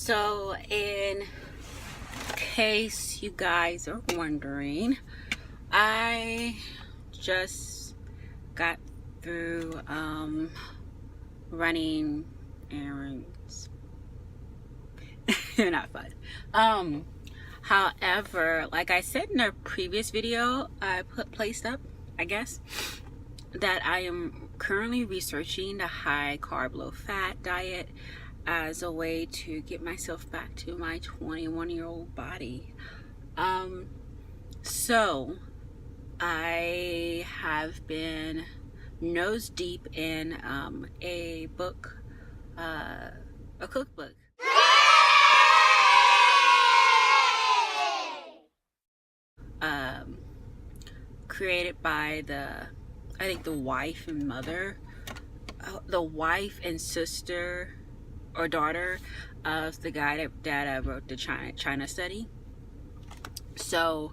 So in case you guys are wondering, I just got through running errands. They're not fun. However, like I said in a previous video I placed up, I guess, that I am currently researching the high carb, low fat diet as a way to get myself back to my 21-year-old body. So I have been nose deep in a book, a cookbook. Created by I think the wife and mother, the wife and sister or daughter of the guy that wrote the China study. So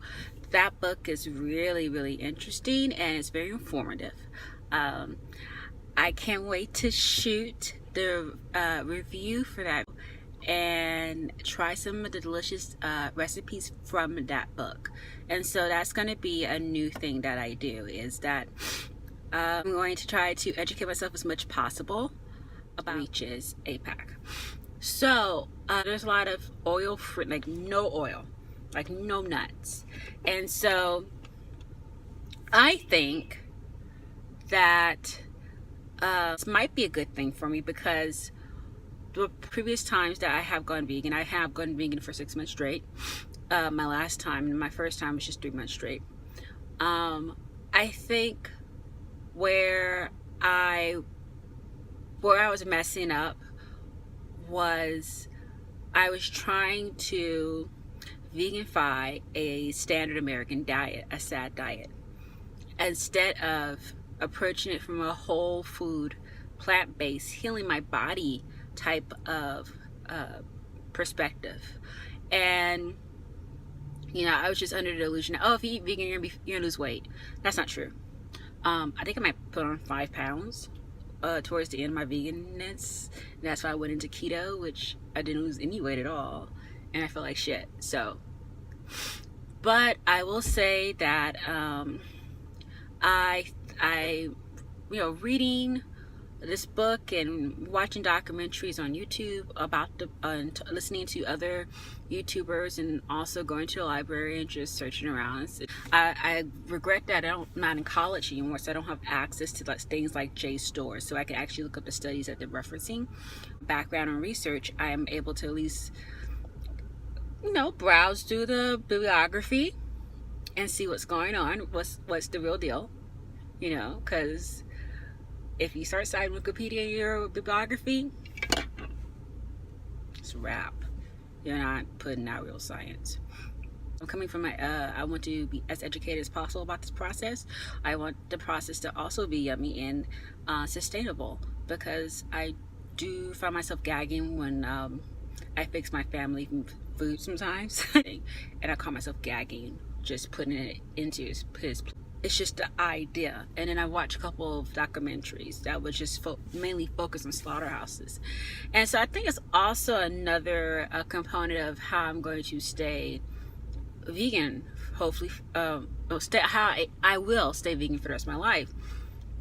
that book is really interesting and it's very informative. I can't wait to shoot the review for that and try some of the delicious recipes from that book. And so that's going to be a new thing that I do, is that I'm going to try to educate myself as much as possible about reaches APAC. So there's a lot of oil free, like no oil, like no nuts. And so I think that this might be a good thing for me, because the previous times that I have gone vegan for 6 months straight. My first time was just 3 months straight. I think where I was messing up was I was trying to veganify a standard American diet, a SAD diet, instead of approaching it from a whole food, plant-based, healing my body type of perspective. And you know, I was just under the delusion, oh, if you eat vegan, you're gonna lose weight. That's not true. I think I might put on 5 pounds towards the end of my veganness, and that's why I went into keto, which I didn't lose any weight at all, and I felt like shit. So, but I will say that I you know, reading this book and watching documentaries on YouTube about listening to other YouTubers, and also going to the library and just searching around. I regret that I'm not in college anymore, so I don't have access to things like JSTOR, so I can actually look up the studies that they're referencing. Background and research, I am able to at least, you know, browse through the bibliography and see what's going on, what's the real deal, you know, because if you start citing Wikipedia in your bibliography, it's a wrap. You're not putting out real science. I'm coming from I want to be as educated as possible about this process. I want the process to also be yummy and sustainable, because I do find myself gagging when I fix my family food sometimes. And I call myself gagging, just putting it into his plate. It's just the idea. And then I watched a couple of documentaries that would just mainly focus on slaughterhouses. And so I think it's also another component of how I'm going to stay vegan, hopefully, how I will stay vegan for the rest of my life,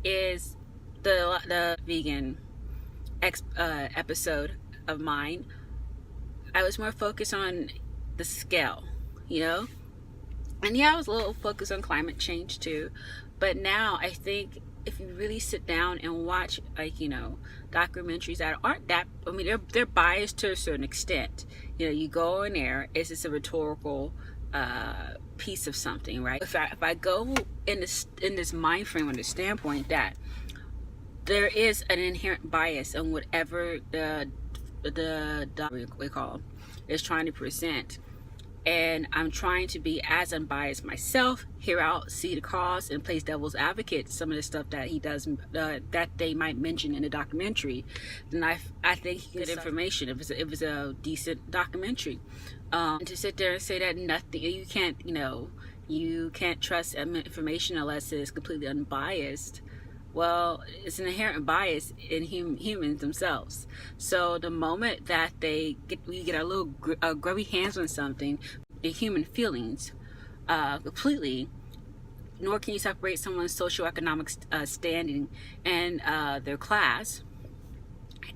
is the vegan episode of mine. I was more focused on the scale, you know? And yeah, I was a little focused on climate change too. But now I think if you really sit down and watch, like, you know, documentaries that aren't that, I mean, they're biased to a certain extent. You know, you go in there, it's just a rhetorical piece of something, right? If I go in this mind frame, or this standpoint, that there is an inherent bias on whatever the we call is trying to present. And I'm trying to be as unbiased myself, hear out, see the cause, and play devil's advocate to some of the stuff that he does, that they might mention in a documentary. Then I think good information if it's a decent documentary. And to sit there and say that nothing, you can't trust information unless it's completely unbiased. Well, it's an inherent bias in humans themselves. So the moment that we get our little grubby hands on something, the human feelings completely, nor can you separate someone's socioeconomic standing and their class,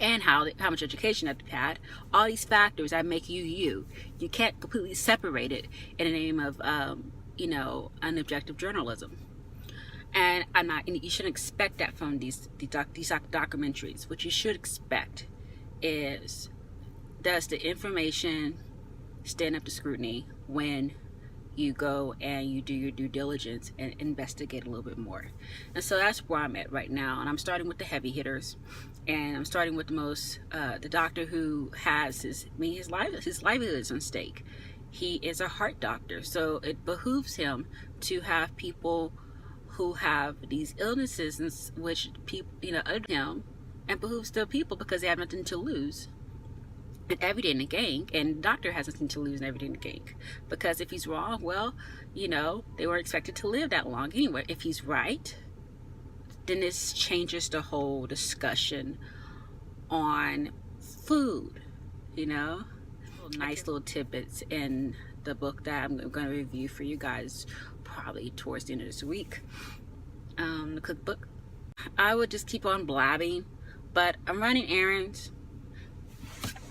and how much education that they've had. All these factors that make you you. You can't completely separate it in the name of unobjective journalism. And you shouldn't expect that from these documentaries. What you should expect is, does the information stand up to scrutiny when you go and you do your due diligence and investigate a little bit more? And so that's where I'm at right now. And I'm starting with the heavy hitters, and I'm starting with the doctor who has his livelihood on stake. He is a heart doctor, so it behooves him to have people who have these illnesses, in which people, other than him, and behooves the people because they have nothing to lose and everything to gain, and the doctor has nothing to lose and everything to gain. Because if he's wrong, well, they weren't expected to live that long anyway. If he's right, then this changes the whole discussion on food, nice little tidbits in the book that I'm going to review for you guys probably towards the end of this week, the cookbook. I would just keep on blabbing, but I'm running errands,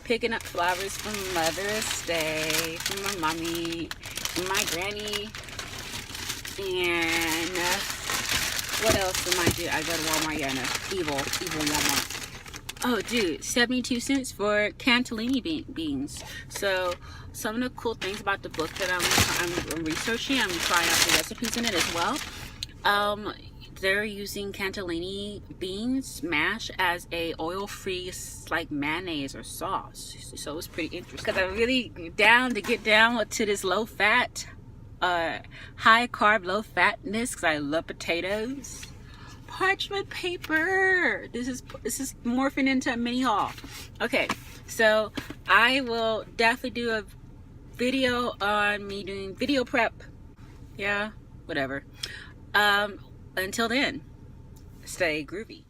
picking up flowers from Mother's Day, from my mommy, from my granny, and what else am I doing? I go to Walmart, yeah, no, evil Walmart. Oh, dude, 72 cents for cannellini beans. So some of the cool things about the book that I'm researching, I'm trying out the recipes in it as well. They're using cannellini beans mash as a oil-free like mayonnaise or sauce. So it's pretty interesting, because I'm really down to get down to this low-fat, high-carb, low-fatness, because I love potatoes. Parchment paper. This is morphing into a mini haul. Okay, so I will definitely do a video on me doing video prep. Yeah, whatever. Until then, stay groovy.